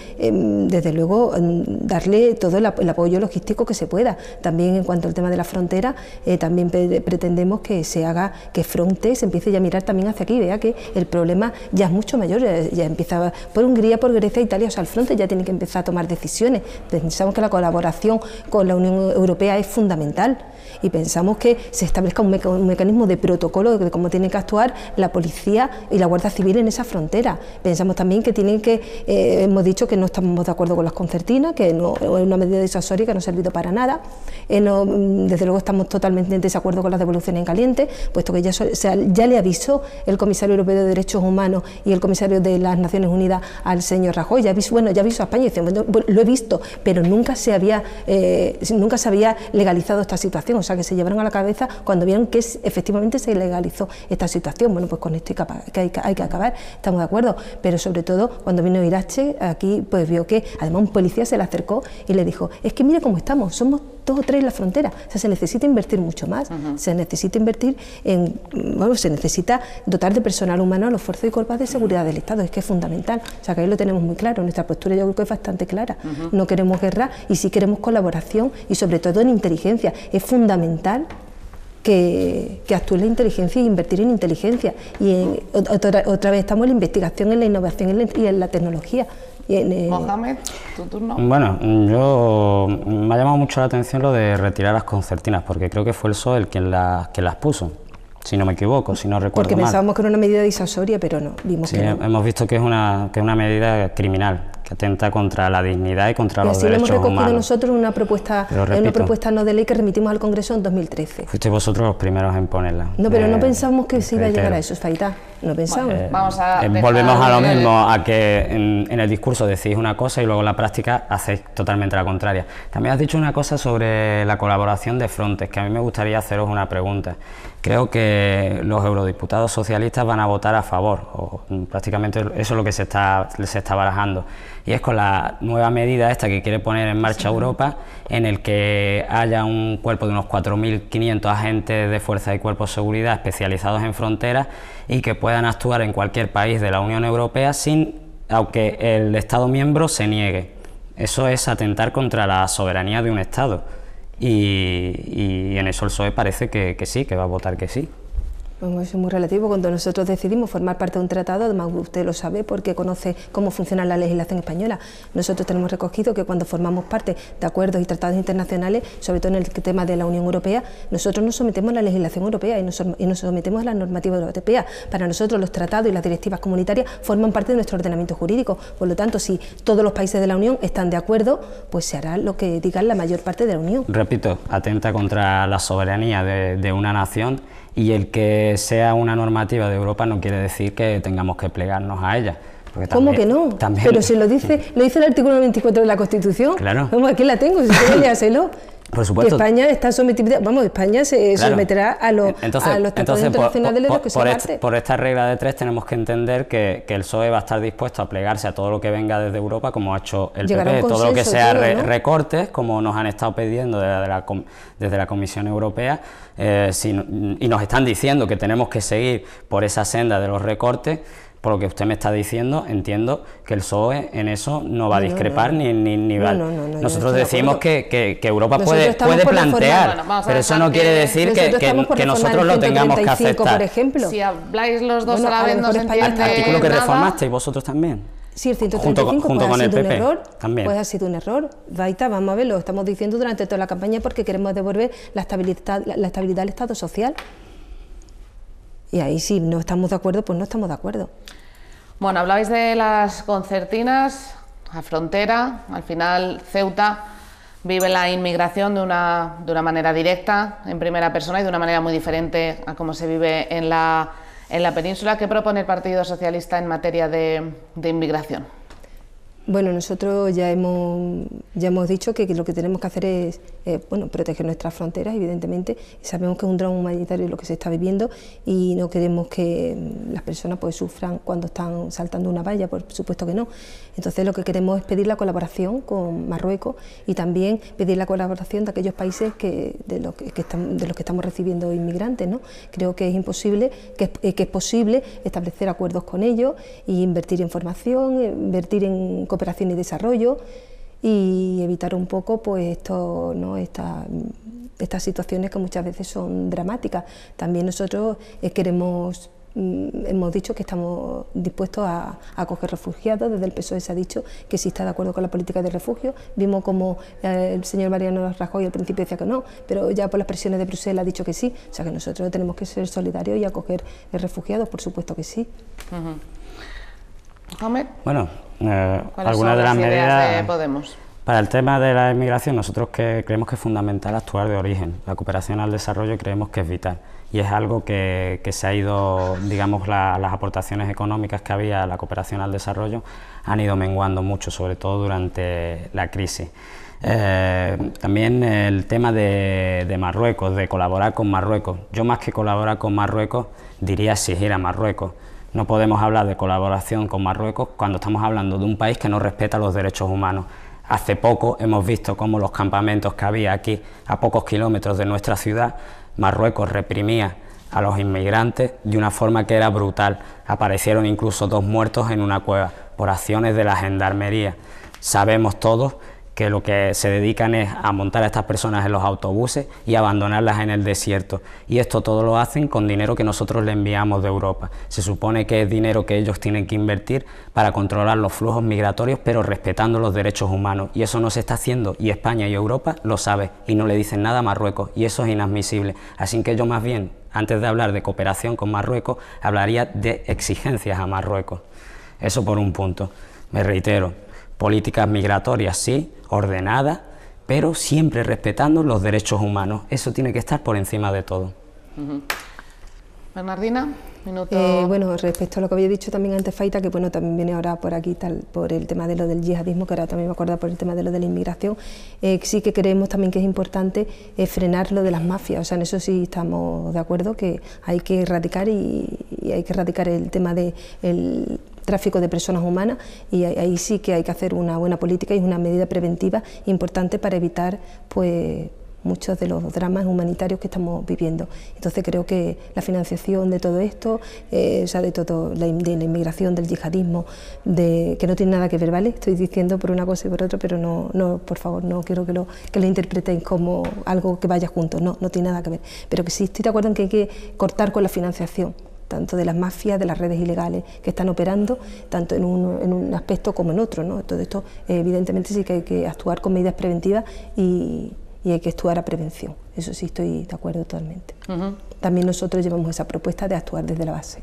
desde luego, darle todo el apoyo logístico que se pueda. También en cuanto al tema de la frontera, también pretendemos que se haga, que Frontex empiece ya a mirar también hacia aquí, vea que el problema ya es mucho mayor, ya empieza por Hungría, por Grecia, Italia, o sea, el Frontex ya tiene que empezar a tomar decisiones. Pensamos que la colaboración con la Unión Europea es fundamental fundamental y pensamos que se establezca un mecanismo de protocolo de cómo tienen que actuar la policía y la Guardia Civil en esa frontera. Pensamos también que tienen que, hemos dicho que no estamos de acuerdo con las concertinas, que no, es una medida disuasoria que no ha servido para nada, desde luego estamos totalmente en desacuerdo con las devoluciones en caliente, puesto que ya le avisó el Comisario Europeo de Derechos Humanos y el Comisario de las Naciones Unidas al señor Rajoy, ya avisó a España y dice, bueno, lo he visto, pero nunca se había legalizado esta situación, o sea que se llevaron a la cabeza cuando vieron que efectivamente se legalizó esta situación. Bueno, pues con esto hay que acabar, estamos de acuerdo, pero sobre todo cuando vino Irache aquí, pues vio que además un policía se le acercó y le dijo, es que mira cómo estamos, somos 2 o 3 en la frontera, o sea, se necesita invertir mucho más, se necesita invertir se necesita dotar de personal humano a los fuerzas y cuerpos de seguridad del Estado, es que es fundamental, o sea que ahí lo tenemos muy claro, nuestra postura yo creo que es bastante clara, no queremos guerra y sí queremos colaboración y sobre todo en inteligencia, es fundamental que actúe la inteligencia y invertir en inteligencia y otra vez estamos en la investigación, en la innovación y en la tecnología. Mohamed, tu turno. Bueno, me ha llamado mucho la atención lo de retirar las concertinas, porque creo que fue el PSOE quien las puso, si no me equivoco, si no recuerdo porque mal. Pensábamos que era una medida disuasoria, pero no, vimos sí, que no. Hemos visto que es una medida criminal, que atenta contra la dignidad y contra los derechos humanos. Así lo hemos recogido nosotros en una propuesta no de ley que remitimos al Congreso en 2013. Fuisteis vosotros los primeros en ponerla. No, pero no pensamos que se iba a llegar a eso, Faitá, no pensamos. Volvemos a lo mismo, a que en el discurso decís una cosa y luego en la práctica hacéis totalmente la contraria. También has dicho una cosa sobre la colaboración de frentes, que a mí me gustaría haceros una pregunta. Creo que los eurodiputados socialistas van a votar a favor, o prácticamente eso es lo que se está barajando, y es con la nueva medida esta que quiere poner en marcha Europa, en el que haya un cuerpo de unos 4.500 agentes de fuerza y cuerpos de seguridad especializados en fronteras y que puedan actuar en cualquier país de la Unión Europea aunque el Estado miembro se niegue. Eso es atentar contra la soberanía de un Estado. Y en eso el PSOE parece que sí, que va a votar que sí. Bueno, eso es muy relativo. Cuando nosotros decidimos formar parte de un tratado, además usted lo sabe porque conoce cómo funciona la legislación española, nosotros tenemos recogido que cuando formamos parte de acuerdos y tratados internacionales, sobre todo en el tema de la Unión Europea, nosotros nos sometemos a la legislación europea y nos sometemos a la normativa europea. Para nosotros los tratados y las directivas comunitarias forman parte de nuestro ordenamiento jurídico, por lo tanto, si todos los países de la Unión están de acuerdo, pues se hará lo que diga la mayor parte de la Unión. Repito, atenta contra la soberanía de una nación. Y el que sea una normativa de Europa no quiere decir que tengamos que plegarnos a ella. ¿Cómo que no? Pero si lo dice el artículo 24 de la Constitución. Claro. Vamos, aquí la tengo, si quiere léaselo. Por supuesto. España está sometida, España se someterá a los tratados internacionales de los que se parte. Por esta regla de 3 tenemos que entender que el PSOE va a estar dispuesto a plegarse a todo lo que venga desde Europa, como ha hecho el PP, todo lo que sea recortes, como nos han estado pidiendo desde la Comisión Europea, y nos están diciendo que tenemos que seguir por esa senda de los recortes. Por lo que usted me está diciendo, entiendo que el PSOE en eso no va a discrepar ni va. Nosotros decimos que Europa puede plantear, pero eso no quiere decir que nosotros lo tengamos que aceptar. Por ejemplo. Si habláis los dos a la vez, no se entiende artículo que nada. Reformasteis vosotros también. Sí, el 135 junto con el PP, un error, también. Pues ha sido un error. Baita, vamos a ver, lo estamos diciendo durante toda la campaña porque queremos devolver la estabilidad al Estado social. Y ahí si no estamos de acuerdo, pues no estamos de acuerdo. Bueno, hablabais de las concertinas, a frontera, al final Ceuta vive la inmigración de una manera directa, en primera persona y de una manera muy diferente a cómo se vive en la península. ¿Qué propone el Partido Socialista en materia de inmigración? Bueno, nosotros ya hemos dicho que lo que tenemos que hacer es proteger nuestras fronteras, evidentemente, y sabemos que es un drama humanitario lo que se está viviendo y no queremos que las personas pues sufran cuando están saltando una valla, por supuesto que no. Entonces lo que queremos es pedir la colaboración con Marruecos y también pedir la colaboración de aquellos países de los que estamos recibiendo inmigrantes, ¿no? Creo que es imposible, que es posible establecer acuerdos con ellos e invertir en formación, invertir en cooperación y desarrollo y evitar un poco pues estas situaciones que muchas veces son dramáticas. También nosotros queremos hemos dicho que estamos dispuestos a acoger refugiados. Desde el PSOE se ha dicho que sí está de acuerdo con la política de refugio. Vimos como el señor Mariano Rajoy al principio decía que no, pero ya por las presiones de Bruselas ha dicho que sí. O sea que nosotros tenemos que ser solidarios y acoger refugiados, por supuesto que sí. Mohamed, bueno, ¿cuáles algunas son de las las ideas medidas de Podemos? Para el tema de la inmigración, nosotros creemos que es fundamental actuar de origen. La cooperación al desarrollo creemos que es vital y es algo que se ha ido, digamos, las aportaciones económicas que había a la cooperación al desarrollo han ido menguando mucho, sobre todo durante la crisis. También el tema de Marruecos, de colaborar con Marruecos. Yo, más que colaborar con Marruecos, diría exigir a Marruecos. No podemos hablar de colaboración con Marruecos cuando estamos hablando de un país que no respeta los derechos humanos. Hace poco hemos visto cómo los campamentos que había aquí, a pocos kilómetros de nuestra ciudad, Marruecos reprimía a los inmigrantes de una forma que era brutal. Aparecieron incluso 2 muertos en una cueva por acciones de la gendarmería. Sabemos todos que lo que se dedican es a montar a estas personas en los autobuses y abandonarlas en el desierto. Y esto todo lo hacen con dinero que nosotros le enviamos de Europa. Se supone que es dinero que ellos tienen que invertir para controlar los flujos migratorios, pero respetando los derechos humanos. Y eso no se está haciendo, y España y Europa lo sabe, y no le dicen nada a Marruecos, y eso es inadmisible. Así que yo más bien, antes de hablar de cooperación con Marruecos, hablaría de exigencias a Marruecos. Eso por un punto. Me reitero, políticas migratorias sí, ordenadas, pero siempre respetando los derechos humanos. Eso tiene que estar por encima de todo. Bernardina, minuto. Bueno, respecto a lo que había dicho también antes Faita, que bueno, también viene ahora por aquí por el tema de lo del yihadismo, que ahora también me acuerdo por el tema de lo de la inmigración, sí que creemos también que es importante frenar lo de las mafias. O sea, en eso sí estamos de acuerdo, que hay que erradicar y hay que erradicar el tema del tráfico de personas humanas, y ahí sí que hay que hacer una buena política y una medida preventiva importante para evitar pues muchos de los dramas humanitarios que estamos viviendo. Entonces creo que la financiación de todo esto, o sea, de la inmigración, del yihadismo, que no tiene nada que ver, ¿vale? Estoy diciendo por una cosa y por otra, pero no, por favor, no quiero que lo interpretéis como algo que vaya junto, no tiene nada que ver. Pero que sí estoy de acuerdo en que hay que cortar con la financiación, tanto de las mafias, de las redes ilegales que están operando, tanto en un aspecto como en otro, ¿no? Todo esto, evidentemente, sí que hay que actuar con medidas preventivas y hay que actuar a prevención. Eso sí estoy de acuerdo totalmente. También nosotros llevamos esa propuesta de actuar desde la base.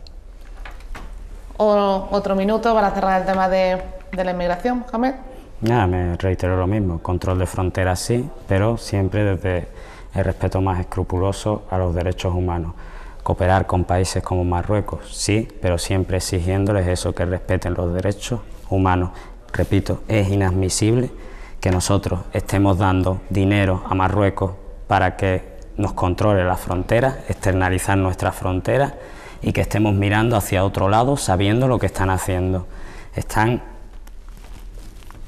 Otro minuto para cerrar el tema de la inmigración, Mohamed. Nada, me reitero lo mismo, control de fronteras sí, pero siempre desde el respeto más escrupuloso a los derechos humanos. Cooperar con países como Marruecos, sí, pero siempre exigiéndoles eso, que respeten los derechos humanos. Repito, es inadmisible que nosotros estemos dando dinero a Marruecos para que nos controle las fronteras, externalizar nuestras fronteras, y que estemos mirando hacia otro lado sabiendo lo que están haciendo. Están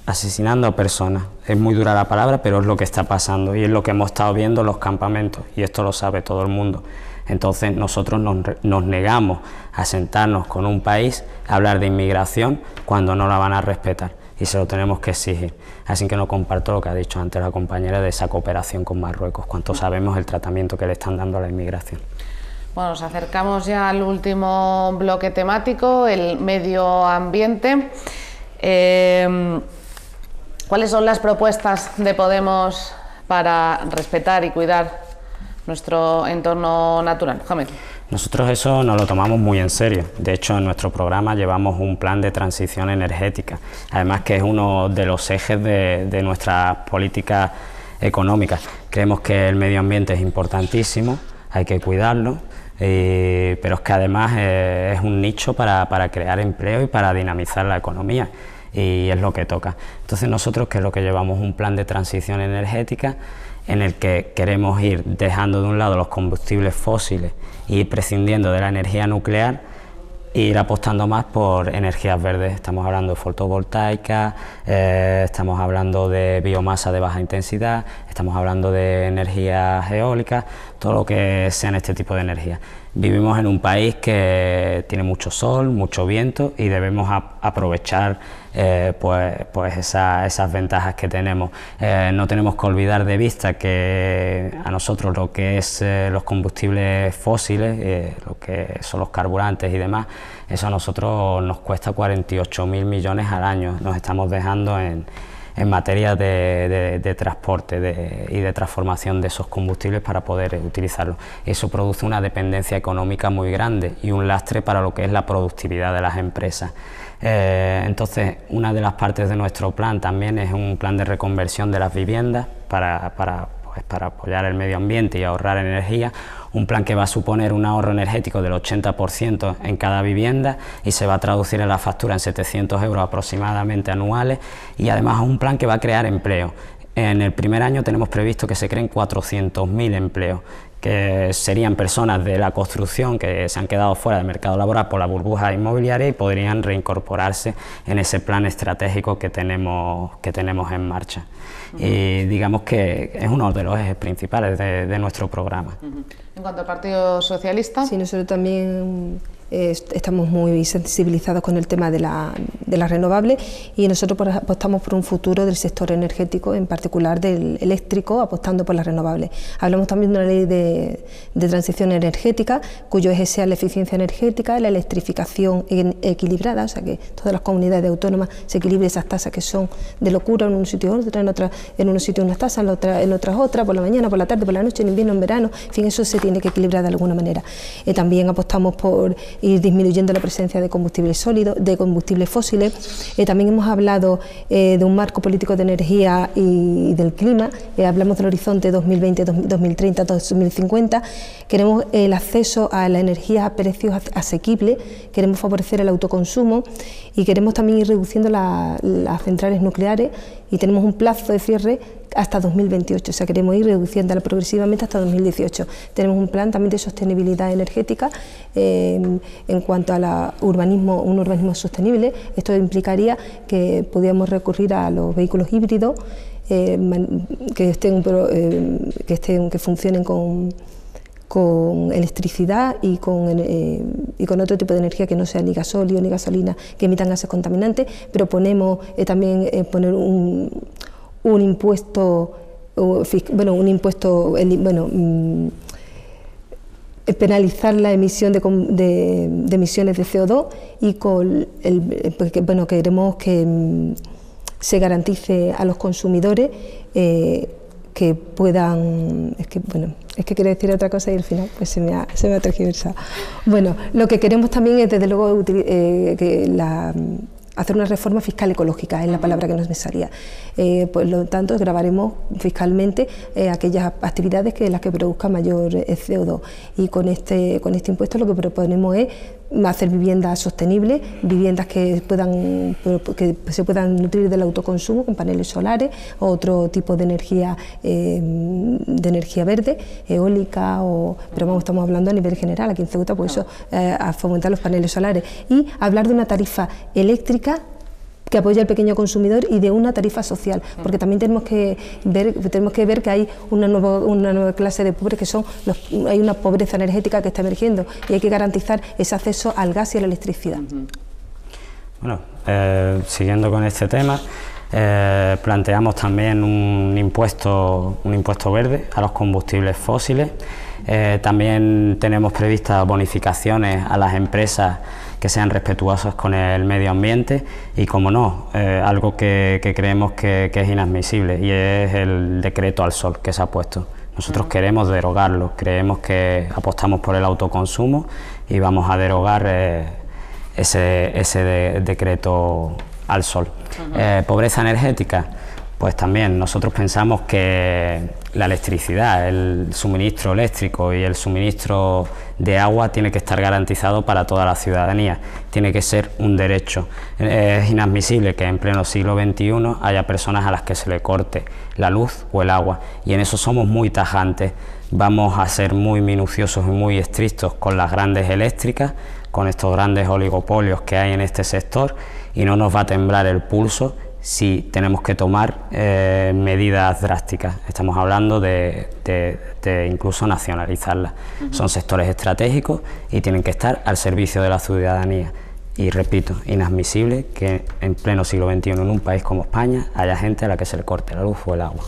asesinando a personas. Es muy dura la palabra, pero es lo que está pasando y es lo que hemos estado viendo en los campamentos, y esto lo sabe todo el mundo. Entonces nosotros nos negamos a sentarnos con un país a hablar de inmigración cuando no la van a respetar, y se lo tenemos que exigir. Así que no comparto lo que ha dicho antes la compañera de esa cooperación con Marruecos, cuanto sabemos el tratamiento que le están dando a la inmigración. Bueno, nos acercamos ya al último bloque temático, el medio ambiente. ¿Cuáles son las propuestas de Podemos para respetar y cuidar nuestro entorno natural? Mohamed. Nosotros eso nos lo tomamos muy en serio. De hecho, en nuestro programa llevamos un plan de transición energética, además que es uno de los ejes de nuestra política económica. Creemos que el medio ambiente es importantísimo, hay que cuidarlo, pero es que además es un nicho para crear empleo y para dinamizar la economía, y es lo que toca. Entonces nosotros, que es lo que llevamos, un plan de transición energética en el que queremos ir dejando de un lado los combustibles fósiles y ir prescindiendo de la energía nuclear e ir apostando más por energías verdes. Estamos hablando de fotovoltaica, estamos hablando de biomasa de baja intensidad, estamos hablando de energías eólicas, todo lo que sean este tipo de energía. Vivimos en un país que tiene mucho sol, mucho viento y debemos aprovechar pues esas ventajas que tenemos. No tenemos que olvidar de vista que a nosotros lo que es los combustibles fósiles, lo que son los carburantes y demás, eso a nosotros nos cuesta 48.000 millones al año. Nos estamos dejando en materia de transporte y de transformación de esos combustibles para poder utilizarlos. Eso produce una dependencia económica muy grande y un lastre para lo que es la productividad de las empresas. Entonces, una de las partes de nuestro plan también es un plan de reconversión de las viviendas para apoyar el medio ambiente y ahorrar energía, un plan que va a suponer un ahorro energético del 80% en cada vivienda y se va a traducir en la factura en 700 euros aproximadamente anuales, y además un plan que va a crear empleo. En el primer año tenemos previsto que se creen 400.000 empleos, que serían personas de la construcción que se han quedado fuera del mercado laboral por la burbuja inmobiliaria y podrían reincorporarse en ese plan estratégico que tenemos en marcha. Y digamos que es uno de los ejes principales de nuestro programa. En cuanto al Partido Socialista... Sí, nosotros también estamos muy sensibilizados con el tema de las renovables, y nosotros apostamos por un futuro del sector energético, en particular del eléctrico, apostando por las renovables. Hablamos también de una ley de transición energética, cuyo eje sea la eficiencia energética, la electrificación equilibrada, o sea que todas las comunidades autónomas se equilibren esas tasas que son de locura en un sitio u otro, en unos sitios unas tasas, en otras otras, por la mañana, por la tarde, por la noche, en invierno, en verano, en fin, eso se tiene que equilibrar de alguna manera. También apostamos por ir disminuyendo la presencia de combustibles sólidos, de combustibles fósiles. También hemos hablado de un marco político de energía y del clima. Hablamos del horizonte 2020, 2030, 2050. Queremos el acceso a la energía a precios asequibles, queremos favorecer el autoconsumo y queremos también ir reduciendo las centrales nucleares, y tenemos un plazo de cierre hasta 2028, o sea, queremos ir reduciéndola progresivamente hasta 2018. Tenemos un plan también de sostenibilidad energética en cuanto a un urbanismo sostenible. Esto implicaría que podíamos recurrir a los vehículos híbridos que funcionen con electricidad y con otro tipo de energía que no sea ni gasóleo ni gasolina, que emitan gases contaminantes. Proponemos también poner penalizar la emisión de emisiones de CO2, y queremos que se garantice a los consumidores que puedan... Es que quería decir otra cosa y al final pues se me ha tergiversado. Bueno, lo que queremos también es, desde luego, hacer una reforma fiscal ecológica, es la palabra que nos me salía. Por lo tanto, grabaremos fiscalmente aquellas actividades las que produzcan mayor CO2, y con este impuesto lo que proponemos es hacer viviendas sostenibles, viviendas que se puedan nutrir del autoconsumo con paneles solares o otro tipo de energía verde, eólica, pero estamos hablando a nivel general aquí en Ceuta, pues eso, a fomentar los paneles solares, y hablar de una tarifa eléctrica que apoya al pequeño consumidor y de una tarifa social, porque también tenemos que ver que hay una nueva clase de pobres, hay una pobreza energética que está emergiendo, y hay que garantizar ese acceso al gas y a la electricidad. Bueno, siguiendo con este tema, planteamos también un impuesto verde a los combustibles fósiles. También tenemos previstas bonificaciones a las empresas que sean respetuosas con el medio ambiente, y, como no, algo que creemos que es inadmisible, y es el decreto al sol que se ha puesto. Nosotros queremos derogarlo, creemos que apostamos por el autoconsumo y vamos a derogar ese decreto al sol. Pobreza energética, pues también nosotros pensamos que la electricidad, el suministro eléctrico y el suministro de agua tiene que estar garantizado para toda la ciudadanía, tiene que ser un derecho. Es inadmisible que en pleno siglo XXI haya personas a las que se le corte la luz o el agua, y en eso somos muy tajantes. Vamos a ser muy minuciosos y muy estrictos con las grandes eléctricas, con estos grandes oligopolios que hay en este sector, y no nos va a temblar el pulso si tenemos que tomar medidas drásticas. Estamos hablando de incluso nacionalizarlas. Son sectores estratégicos y tienen que estar al servicio de la ciudadanía. Y repito, inadmisible que en pleno siglo XXI en un país como España haya gente a la que se le corte la luz o el agua.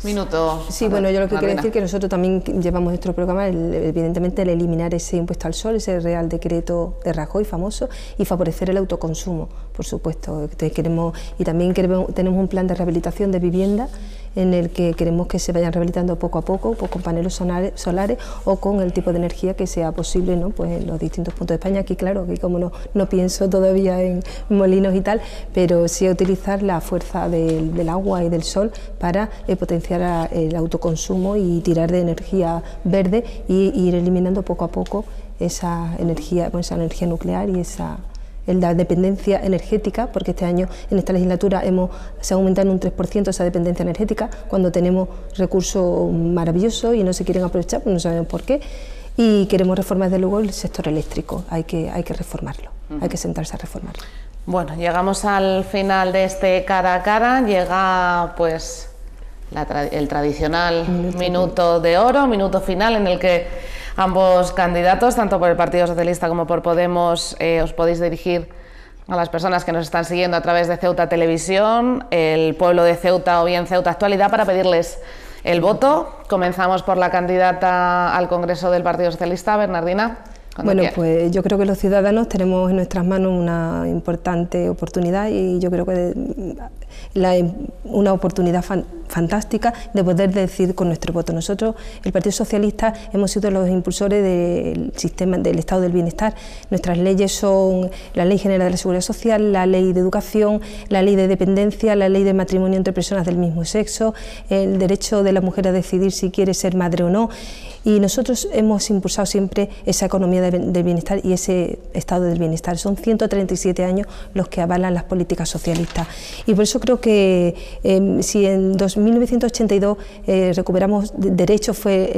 Minuto. Sí, bueno, yo lo que quiero decir es que nosotros también llevamos nuestro programa, evidentemente, el eliminar ese impuesto al sol, ese Real Decreto de Rajoy famoso, y favorecer el autoconsumo, por supuesto. Entonces tenemos un plan de rehabilitación de vivienda en el que queremos que se vayan rehabilitando poco a poco, pues con paneles solares o con el tipo de energía que sea posible, ¿no? Pues en los distintos puntos de España. Aquí, claro, aquí como no pienso todavía en molinos y tal, pero sí utilizar la fuerza del agua y del sol para potenciar el autoconsumo y tirar de energía verde y ir eliminando poco a poco esa energía nuclear y la dependencia energética, porque este año en esta legislatura se ha aumentado en un 3% esa dependencia energética, cuando tenemos recursos maravillosos y no se quieren aprovechar, pues no sabemos por qué, y queremos reformar desde luego el sector eléctrico, hay que reformarlo, hay que sentarse a reformarlo. Bueno, llegamos al final de este cara a cara, llega pues el tradicional minuto de oro, minuto final en el que ambos candidatos, tanto por el Partido Socialista como por Podemos, os podéis dirigir a las personas que nos están siguiendo a través de Ceuta Televisión, el pueblo de Ceuta o bien Ceuta Actualidad, para pedirles el voto. Comenzamos por la candidata al Congreso del Partido Socialista, Bernardina. Bueno, pues yo creo que los ciudadanos tenemos en nuestras manos una importante oportunidad y yo creo que una oportunidad fantástica de poder decidir con nuestro voto. Nosotros, el Partido Socialista, hemos sido los impulsores del sistema del Estado del Bienestar. Nuestras leyes son la Ley General de la Seguridad Social, la Ley de Educación, la Ley de Dependencia, la Ley de Matrimonio entre personas del mismo sexo, el derecho de la mujer a decidir si quiere ser madre o no. Y nosotros hemos impulsado siempre esa economía del bienestar y ese estado del bienestar. Son 137 años los que avalan las políticas socialistas. Y por eso creo que si en 1982 recuperamos derechos, fue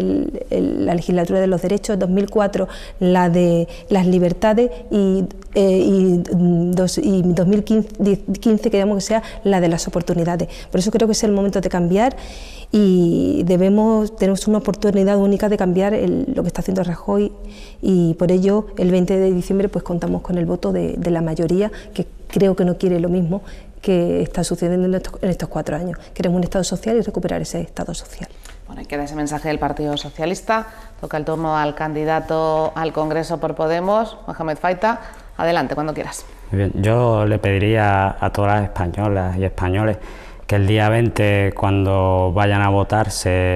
la legislatura de los derechos, en 2004 la de las libertades y 2015 queremos que sea la de las oportunidades. Por eso creo que es el momento de cambiar y tenemos una oportunidad única de cambiar lo que está haciendo Rajoy, y por ello el 20 de diciembre pues contamos con el voto de la mayoría, que creo que no quiere lo mismo que está sucediendo en estos 4 años. Queremos un Estado social y recuperar ese Estado social. Bueno, y queda ese mensaje del Partido Socialista. Toca el turno al candidato al Congreso por Podemos, Mohamed Faita. Adelante, cuando quieras. Muy bien, yo le pediría a todas las españolas y españoles que el día 20, cuando vayan a votar,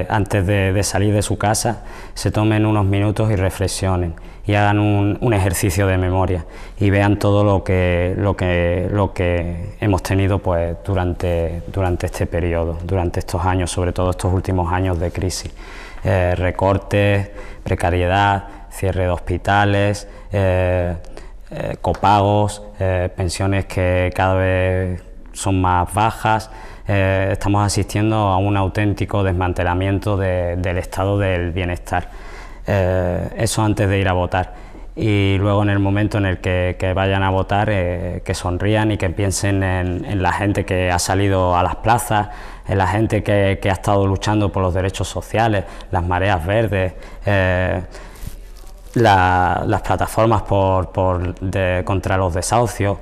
antes de salir de su casa, se tomen unos minutos y reflexionen y hagan un ejercicio de memoria y vean todo lo que hemos tenido pues durante este periodo, durante estos años, sobre todo estos últimos años de crisis. Recortes, precariedad, cierre de hospitales, copagos, pensiones que cada vez son más bajas. Estamos asistiendo a un auténtico desmantelamiento del estado del bienestar. Eso antes de ir a votar. Y luego, en el momento en el que vayan a votar, que sonrían y que piensen en la gente que ha salido a las plazas, en la gente que ha estado luchando por los derechos sociales, las mareas verdes, las plataformas contra los desahucios,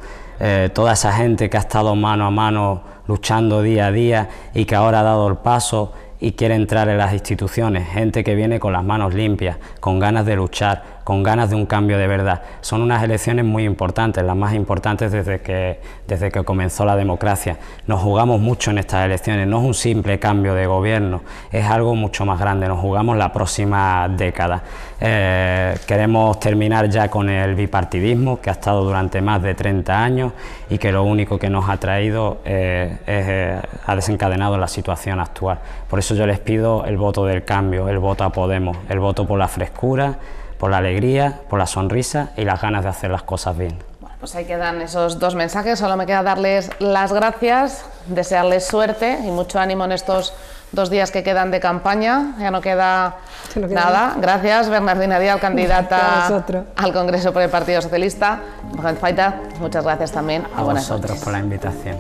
toda esa gente que ha estado mano a mano luchando día a día y que ahora ha dado el paso y quiere entrar en las instituciones, gente que viene con las manos limpias, con ganas de luchar, con ganas de un cambio de verdad. Son unas elecciones muy importantes, las más importantes desde que comenzó la democracia. Nos jugamos mucho en estas elecciones, no es un simple cambio de gobierno, es algo mucho más grande, nos jugamos la próxima década. Queremos terminar ya con el bipartidismo, que ha estado durante más de 30 años y que lo único que nos ha traído ha desencadenado la situación actual. Por eso yo les pido el voto del cambio, el voto a Podemos, el voto por la frescura, por la alegría, por la sonrisa y las ganas de hacer las cosas bien. Bueno, pues ahí quedan esos 2 mensajes, solo me queda darles las gracias, desearles suerte y mucho ánimo en estos 2 días que quedan de campaña, ya no queda nada. Gracias, Bernardina Díaz, candidata al Congreso por el Partido Socialista. Mohamed Faita, muchas gracias también. A vosotros por la invitación.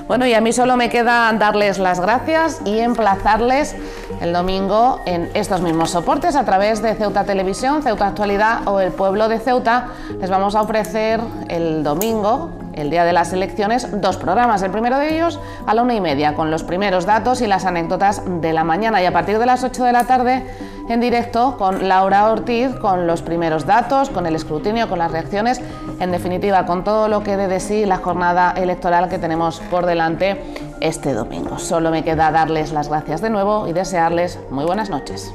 Bueno, y a mí solo me queda darles las gracias y emplazarles el domingo en estos mismos soportes a través de Ceuta Televisión, Ceuta Actualidad o El Pueblo de Ceuta. Les vamos a ofrecer el domingo, el día de las elecciones, 2 programas. El primero de ellos a la 1:30 con los primeros datos y las anécdotas de la mañana, y a partir de las 8 de la tarde en directo con Laura Ortiz, con los primeros datos, con el escrutinio, con las reacciones, en definitiva con todo lo que dé de sí la jornada electoral que tenemos por delante este domingo. Solo me queda darles las gracias de nuevo y desearles muy buenas noches.